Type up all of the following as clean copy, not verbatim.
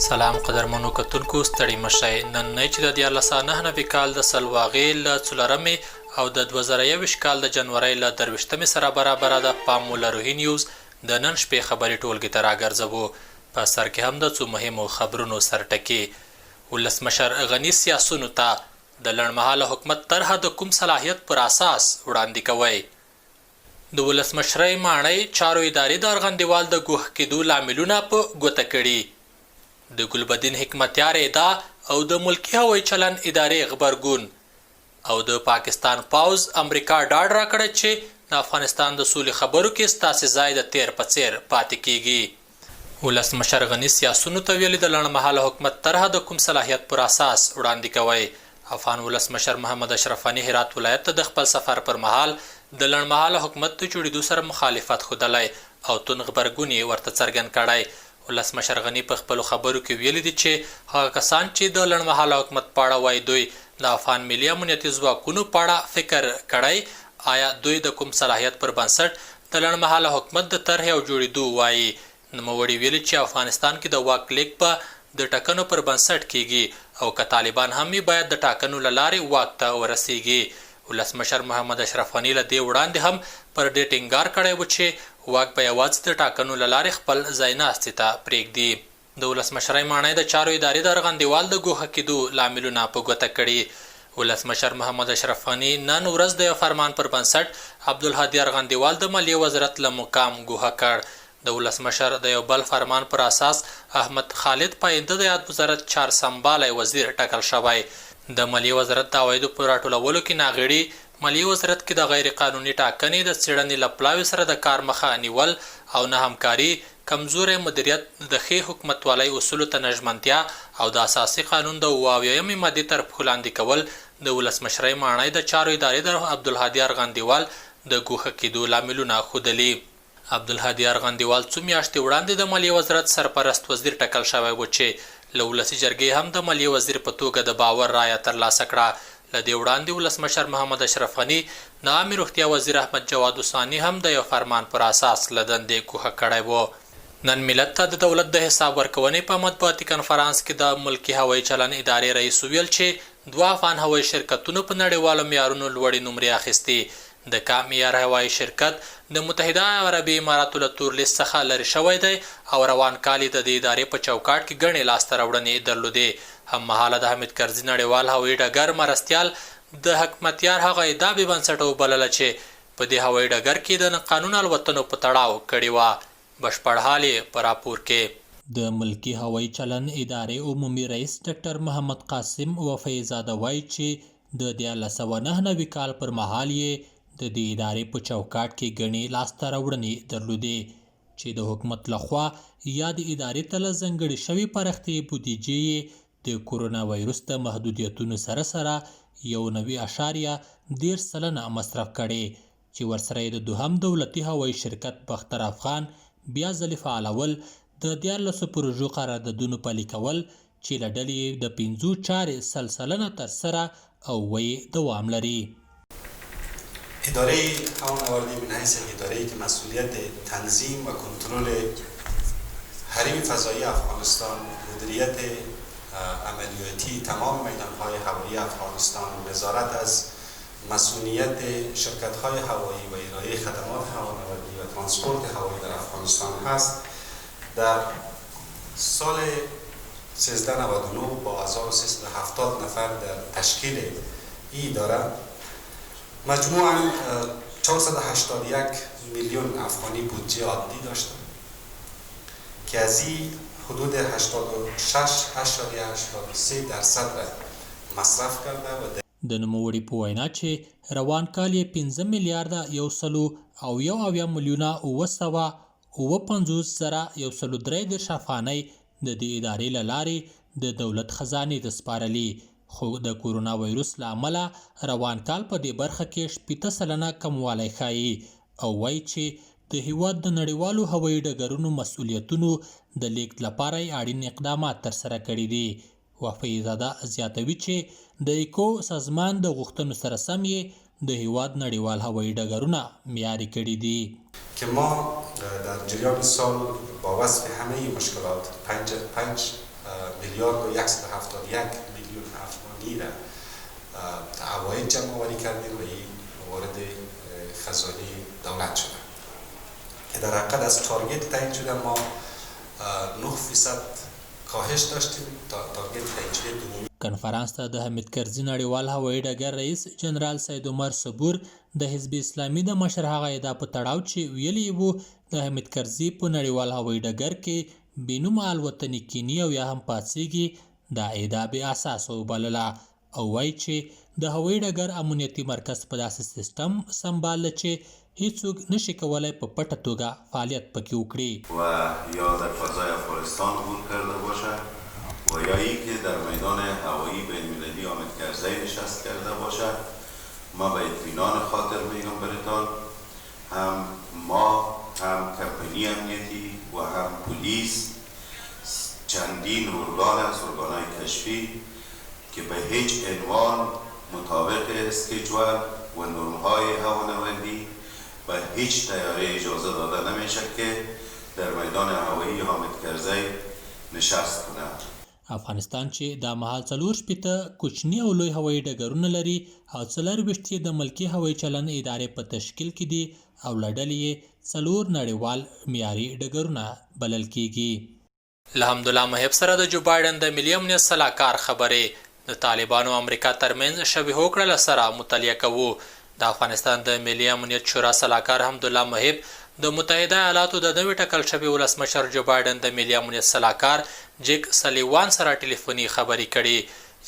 سلام قدرمنو کتونکو ستړي مشئ نن چې د 1999 کال د سلواغې له 4 او د 2021 کال د جنوري له 23 سره برابر ده پام ولروهي نیوز د نن شپې خبري ټولګي ته راګرځبو په سر کې هم د څو مهمو خبرونو سرټکي ولسمشر غني سیاسونو ته د لړمحاله حکومت طرحه د کوم صلاحیت پر اساس وړاندې کوي د ولسمشرۍ ماڼۍ چارو ادارې د ارغندېوال د ګوښه کېدو لاملونه په ګوته کړي د ګلبدین حکمتیار ادعا او د ملکی هوایي چلن ادارې غبرګون او د پاکستان پاوز امریکا ډاډ راکړی چې د افغانستان د سولې خبرو کې ستاسې ځای د تیر په څیر پاتې کیږي ولسمشر غني سیاسونو ته ویلي د لنډمهاله حکومت طرحه د کوم صلاحیت پر اساس وړاندې کوي افغان ولسمشر محمد اشرف غني هرات ولایت ته د خپل سفر پر مهال د لنډمهاله حکومت د جوړېدو سره مخالفت ښودلی او توند غبرګون یې ورته څرګند کړی ولسمشر غني په خپلو خبرو کې ویلي دي چې هغه کسان چې د لنډمهاله حکومت په اړه وایي دوی د افغان ملي امنیتي ځواکونو په اړه فکر کړی آیا دوی د کوم صلاحیت پر بنسټ د لنډمهاله حکومت د طرحې او جوړېدو وایي نوموړي ویلي چې افغانستان کې د واک لیک په د ټاکنو پر بنسټ کیږي او که طالبان هم باید د ټاکنو له لارې واک ته ورسیږي ولسمشر محمد اشرف غني له دې وړاندې هم پر دې ټینګار کړی و چې واک به یوازې د ټاکنو له لارې خپل ځای ناستې ته پرېږدي د ولسمشرۍ ماڼۍ د چارو ادارې د ارغندېوال د ګوښه کېدو لاملونه په ګوته کړي ولسمشر محمد اشرف غني نن ورځ د یو فرمان پر بنسټ عبدالهادي ارغندېوال د مالیې وزارت له مقام ګوښه کړ د ولسمشر د یو بل فرمان پر اساس احمد خالد پاینده د یاد وزارت چارسنبالی وزیر ټاکل شوی د مالیې وزارت د عوایدو په راټولولو کې ناغېړي مالیې وزارت کې د غیر قانوني ټاکنې د څېړنې له پلاوي سره د کار مخه نیول او نه همکاري کمزوری مدیریت د ښې حکومتوالۍ اصولو ته نژمنتیا او د اساسي قانون د 78مې مادې تر پښو لاندې کول د ولسمشرۍ ماڼۍ د چارو ادارې د عبدالهادي ارغندېوال د ګوښه کېدو لاملونه ښودلي عبدالهادي ارغندېوال څو میاشتې وړاندې د مالیې وزارت سرپرست وزیر ټاکل شوی و چې له ولسي جرګې هم د مالیې وزیر په توګه د باور رایه ترلاسه کړه له دې وړاندې ولسمشر محمد اشرف غني د عامې روغتیا وزیر احمد جواد ثاني هم د یو فرمان پر اساس له دندې ګوښه کړی و نن ملت ته د دولت د حساب ورکونې په مطبوعاتي کنفرانس کې د ملکی هوایي چلن ادارې رئیس ویل چې 2 افغان هوایي شرکتونو په نړیوالو معیارونو لوړې نمرې اخیستې د کا معیار هوایي شرکت د متحده عربي اماراتو له تور لیست څخه لرې شوی دی او روان کال د دې ادارې په چوکاټ کې ګڼې لاسته راوړنې درلودې هممهاله د حامد کرزي نړیوال هوایي ډګر مرستیال د حکمتیار هغه ادعا بې بنسټه وبلله چې په دې هوایي ډګر کې د قانون الوتنو په تړاو کړې وه بشپړ حال یې په راپور کې د ملکی هوایي چلن ادارې عمومي رئیس ډاکټر محمد قاسم وفیزاده وایي چې د 1999 کال پر مهال یې د دې ادارې په چوکاټ کې ګڼې لاسته راوړنې درلودې چې د حکومت لخوا یا د ادارې ته له ځانګړې شوې پراختیايي بودیجې یې د کورونا وایروس د محدودیتونو سره 9.13 سلنه مصرف کړي چې ورسره د دوهم دولتي هوایي شرکت بختر افغان بیا ځلې فعالول د 14 پروژو قراردادونو پلي کول چې له ډلې د 5.4 سلنه ترسره او ویې دوام لري اداره هوانوردی به حیث اداره‌ای که مسئولیت تنظیم و کنترل حریم فضایی افغانستان مدیریت عملیاتی تمام میدان‌های هوایی افغانستان نظارت از مسئولیت شرکت‌های هوایی و ارائه خدمات هوانوردی و ترانسپورت هوایی در افغانستان هست در سال 1399 با 1370 نفر در تشکیل این اداره مجموعاً 481 میلیون افغانی بودجه عادی داشتند که از این حدود 86.83% را مصرف کرده و د نوموړي په وینا چې روان کال یې 15 میلیارده 100 میلیونه 959,153 افغانۍ د دې ادارې له لارې د دولت خزانې ته سپارلي خو د کورونا وایروس له امله روان کال په دې برخه کې 80 سلنه کموالی ښایي او وایي چې د هیواد د نړیوالو هوایي ډګرونو مسؤلیتونو د لیږد لپاره اړین اقدامات ترسره کړي دي وفیزاده زیاتوي چې د ایکو سازمان د غوښتنو سره سم یې د هیواد نړیوال هوایي ډګرونه معیاري کړي دي که ما در جریان سال با وصف همه مشکلات 5 میلیارد و 171 میلیون افغانی را عواید جمع آوری کردیم و این وارد خزانه دولت شده که در حقیقت از تارگت تعیین شده ما 9% کاهش داشتیم تا تارگت تعیین شده دومی. کنفرانس ته د حمید کرزي نړیوال هوایي ډګر رئیس جنرال سید عمر صبور د حزب اسلامي د مشر هغه ادعا په تړاو چې ویلي وو د حمید کرزي په نړیوال هوایي ډګر کې بېنومه الوتنې کینی او یا هم پاڅېږي دا ادعا بې اساسه وبلله او وایي چې د هوایي ډګر امنیتي مرکز په داسې سیستم سمباله چې هیڅوک نشي کولای په پټه توګه فعالیت پکې وکړي و یا در فضای افغانستان عبور کرده باشد و یا اینکه در میدان هوایی بین‌المللی حامد کرزی نشست کرده باشد. ما به اطمینان خاطر میگم براتون هم ما هم کمپانی امنیتی و هم پلیس چندین ارگان از ارگان‌های کشفی که به هیچ عنوان مطابق اسکیجول و نرم‌های هوانوردی و هیچ طیاره اجازه داده نمیشه که در میدان هوایی حامد کرزی نشست کنند. افغانستان چې دا مهال 4 کوچني او لوی هوایي ډګرونه لري او 24 د ملکي هوایي چلن ادارې په تشکیل کې دي او له ډلې یې 4 نړیوال معیاري ډګرونه بلل کیږي. الحمدلله محب سره د جو بایډن د ملي امنیت سلاکار خبرې د طالبانو امریکا ترمنځ شبیه کړل سره مطالعه کوو. د افغانستان د ملي امنیت شورا سلاکار حمدالله محب د متحده ایالاتو د نوي ټاکل شوي ولسمشر جو بایډن د ملي امنیت سلاکار جیک سلیوان سره ټلیفوني خبرې کړي.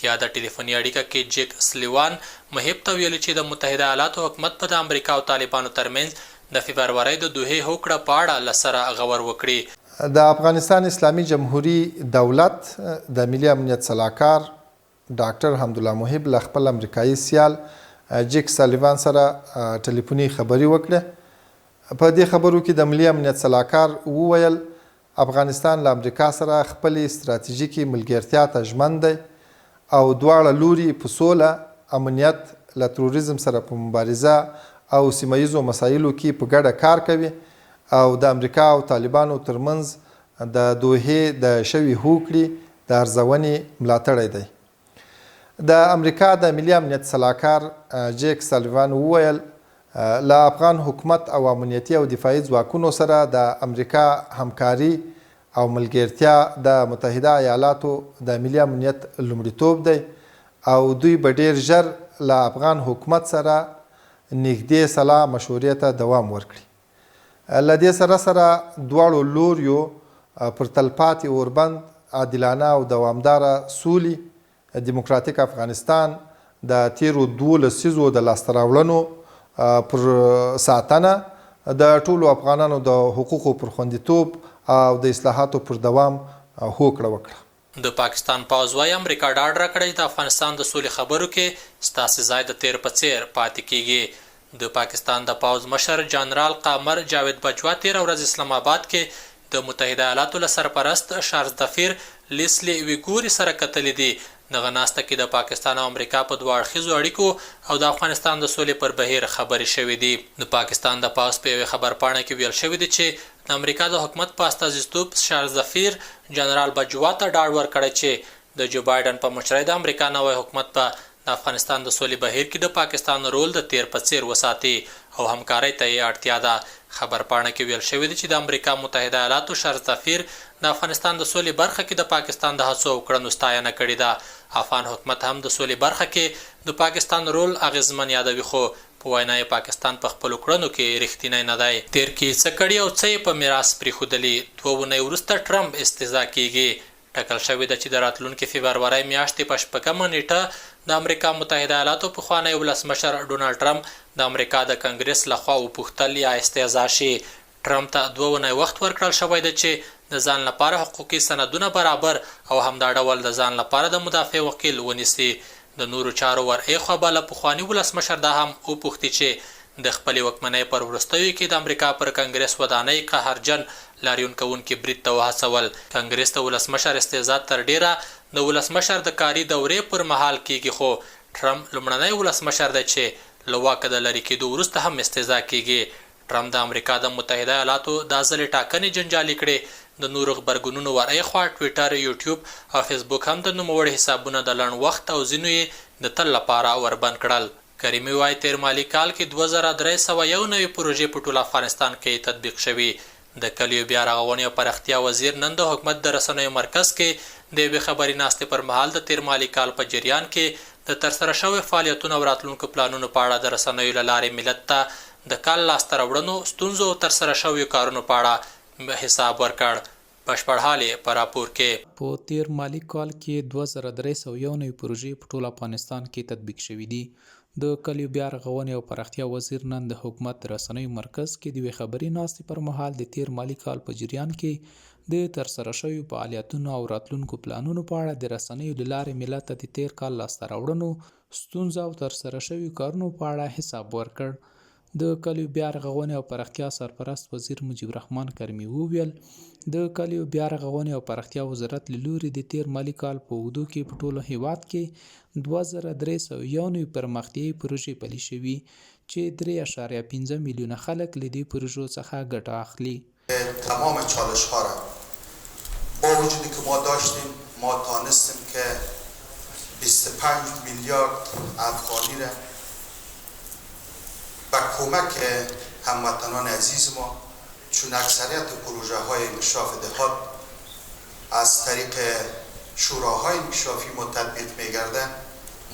یا د ټلیفوني اړیکه کې جیک سلیوان محب ته ویلي چې د متحده ایالاتو حکومت په د امریکا او طالبانو ترمنځ د فبرورۍ د دوحې هوکړه په اړه له سره غور وکړي. د افغانستان اسلامي جمهوریت دولت د ملي امنیت سلاکار ډاکټر حمدالله محب له خپل امریکایي سیال جیک سلیوان سره ټلیفوني خبرې وکړه. په دې خبرو کې د ملي امنیت سلاکار وویل افغانستان له امریکا سره خپلې ستراتیژیکې ملګرتیا ته ژمن دی او دواړه لوري په سوله امنیت له تروریزم سره په مبارزه او سیمه ییزو مسایلو کې په ګډه کار کوي او د امریکا او طالبانو ترمنځ د دوحې د شوي هوکړې د ارزونې ملاتړی دی. د امریکا د ملي امنیت سلاکار جیک سلیوان وویل له افغان حکومت او امنیتي او دفاعي ځواکونو سره د امریکا همکاري او ملګرتیا د متحده ایالاتو د ملي امنیت لومړیتوب دی او دوی به ډیر ژر له افغان حکومت سره نږدې سلا مشورې ته دوام ورکړي. له دې سره سره دواړو لوریو پر تلپاتې اوربند عادلانه او دوامداره سولي دیموکراتیک افغانستان د تیرو 12 لسیزو د لاسته راوړنو پر ساتنه د ټولو افغانانو د حقوقو پر خوندیتوب او د اصلاحاتو پر دوام هوکړه وکړه. د پاکستان پوځ وايي امریکا ډاډ راکړی د افغانستان د سولې خبرو کې ستاسې ځای د تیر په څیر پاتې کیږي. د پاکستان د پوځ مشر جنرال قمر جاوید بجوا تیره ورځ اسلام آباد کې د متحده ایالاتو له سرپرست شارز دفیر لیسلی ویګوري سره کتلې دي. دغه ناسته کې د پاکستان او امریکا په دوه اړخیزو اړیکو او د افغانستان د سولې پر بهیر خبرې شوې دي. د پاکستان د پوځ په یوې خبرپاڼه کې ویل شوي دي چې د امریکا د حکومت په استازیتوب شارز دفیر جنرال بجوا ته ډاډ ورکړی چې د جو بایډن په مشرۍ د امریکا نوی حکومت په د افغانستان د سولې بهیر کې د پاکستان رول د تیر په څیر وساتي او همکارۍ ته یې اړتیا ده. خبرپاڼه کې ویل شوي دي چې د امریکا متحده ایالاتو شارز دفیر د افغانستان د سولې برخه کې د پاکستان د هڅو او کړنو ستاینه کړې ده. افغان حکومت هم د سولې برخه کې د پاکستان رول اغیزمن یادوي خو په وینا یې پاکستان په خپلو کړنو کې رښتینی نه دی. تیر کې څه کړي او څه یې په میراث پرېښودلي. 2 اونۍ وروسته ټرمپ استعزا کیږي. ټاکل شوې ده چې د راتلونکي فبرورۍ میاشتې په 6مه نیټه د امریکا متحده ایالاتو پخوانی ولسمشر ډونالډ ټرمپ د امریکا د کنګرس لخوا وپوښتل یا استعزا شي. ټرمپ ته 2 اونۍ وخت ورکړل شوی دی چې د ځان لپاره حقوقي سندونه برابر او همدا ډول د ځان لپاره د مدافع وکیل ونیسي. د نورو چارو ورایخوا به له پخواني ولسمشر دا هم وپوښتي چې د خپلې واکمنۍ پر وروستیو کې د امریکا پر کنګرس ودانۍ قهرجن لاریون کوونکي برید ته وهڅول. کنګرس د ولسمشر استعزا تر ډیره د ولسمشر د کاري دورې پر مهال کیږي خو ټرمپ لومړنی ولسمشر دی چې له واکه د لرې کېدو وروسته هم استعزا کیږي. ټرمپ د امریکا د متحده ایالاتو دا ځلې ټاکنې جنجالي کړې. د نورو غبرګونونو ورای خوا ټویټر، یوټیوب او فیسبوک هم د نوموړي حسابونه د لنډ وخت او ځینو یې د تل لپاره وربند کړل. کریمي وایي تیر مالي کال کې 2301 نوې پروژې په ټول افغانستان کې تطبیق شوي. د کلیو بیا رغونې او پراختیا وزیر نن د حکومت د رسنیو مرکز کې د یوې خبري ناستې پر مهال د تیر مالي کال په جریان کې د ترسره شویو فعالیتونو او راتلونکو پلانونو په اړه د رسنیو له لارې ملت ته د کال لاسته راوړنو، ستونزو او ترسره شویو کارونو په اړه حساب ورکړ. بشپړ حال یې په راپور کې. په تیر مالي کال کې 2301 نوې پروژې په ټول افغانستان کې تطبیق شوي دي. د کلیو بیا رغونې او پراختیا وزیر نن د حکومت د رسنیو مرکز کې د یوې خبري ناستې پر مهال د تیر مالي کال په جریان کې د ترسره شویو فعالیتونو او راتلونکو پلانونو په اړه د رسنیو له لارې ملت ته د تیر کال لاسته راوړنو، ستونزو او ترسره شویو کارونو په اړه حساب ورکړ. د کلیو بیا رغونې او پراختیا سرپرست وزیر مجیب الرحمن کریمي وویل د کلیو بیا رغونې او پراختیا وزارت له لوري د تیر مالي کال په اوږدو کې په ټول هیواد کې 2301 نوې پرمختیایي پروژې پلي شوي چې 3.5 میلیونه خلک له دې پروژو څخه ګټه اخلي. تمام چالش ها را با وجودی که ما داشتیم ما تانستیم که 25 میلیارد افغانی را با کمک هموطنان عزیز ما، چون اکثریت پروژه های انکشاف دهات از طریق شوراهای انکشافی ما تطبیق می‌گردن،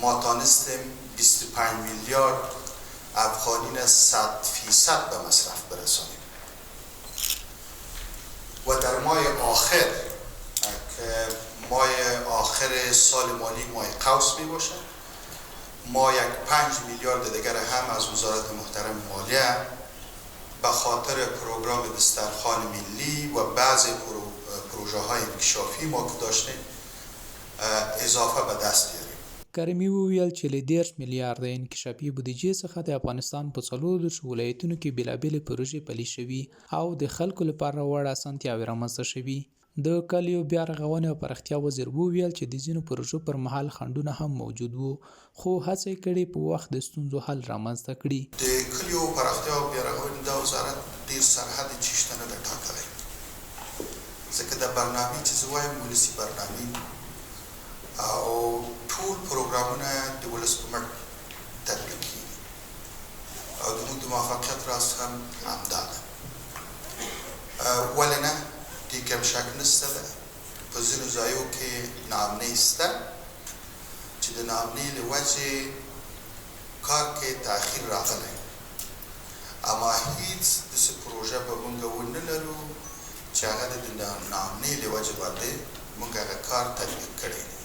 ما تانستیم 25 میلیارد افغانی را 100% به مصرف برسانیم. و در ماه آخر که ماه آخر سال مالی ماه قوس می باشه، ما 5 میلیارد دیگر هم از وزارت محترم مالیه به خاطر پروگرام دسترخوان ملی و بعضی پروژه های انکشافی ما که داشتیم اضافه به دست بیاریم. کریمي وویل چې له 10 میلیارده انکشافي بودیجې څخه د افغانستان په 14 ولایتونو کې بېلابېلې پروژې پلي شوي او د خلکو لپاره وړ اسانتیاوې رامنځته شوي. د کلیو بیا رغونې او پراختیا وزیر وویل چې د ځینو پروژو پر مهال خنډونه هم موجود وو، خو هڅې کړې په وخت د ستونزو حل رامنځته کړي. د کلیو پراختیا او بیا رغونې د وزارت ډېر سرحد چیشته نه ده ټاکلی، ځکه د برنامې چې زه وایم ولسي برنامې او ټول پروګرامونه د ولس په مټ تطبیق کېږي او زموږ د موفقیت راز هم همدا ده. ولې نه؟ دې کې هم شک نشته ده، په ځینو ځایو کې ناامنۍ شته چې د ناامنۍ له وجې کار کې تاخیر راغلی، اما هیڅ داسې پروژه به موږ ونه لرو چې هغه د ناامنۍ له وجې باندې موږ هغه کار تطبیق کړی دی.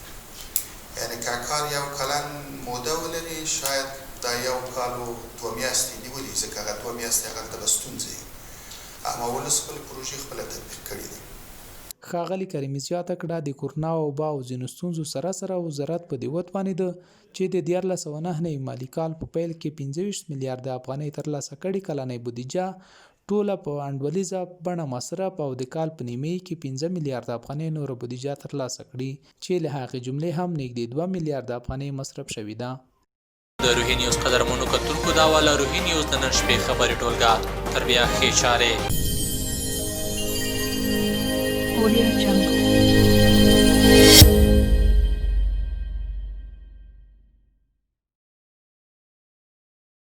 یعنی که کار یو کلن موده ولري، شاید دا یو کال و 2 میاشتې نیولي، ځکه هغه 2 میاشتې هغلته به ستونزې وي، اما ولس خپلې پروژې خپله تطبیق کړي دي. ښاغلي کریمي زیاته کړه د کورونا وبا او ځینو ستونزو سره سره وزارت په دې وتوانېده چې د 1409 نوي مالي کال په پیل کې 25 میلیارده افغانۍ ترلاسه کړي کلنۍ بودیجه ټوله په انډولیزه بڼه مصرف او د کال په نیمایي کې 15 میلیارده افغانۍ نوره بودیجه ترلاسه کړي چې له هغې جملې هم نږدې 2 میلیارده افغانۍ مصرف شوې ده. د روهي نیوز قدرمنو کتونکو دا والا روهي نیوز د نن شپې خبري ټولګه تر بیا ښې چارې. Audio Jungle.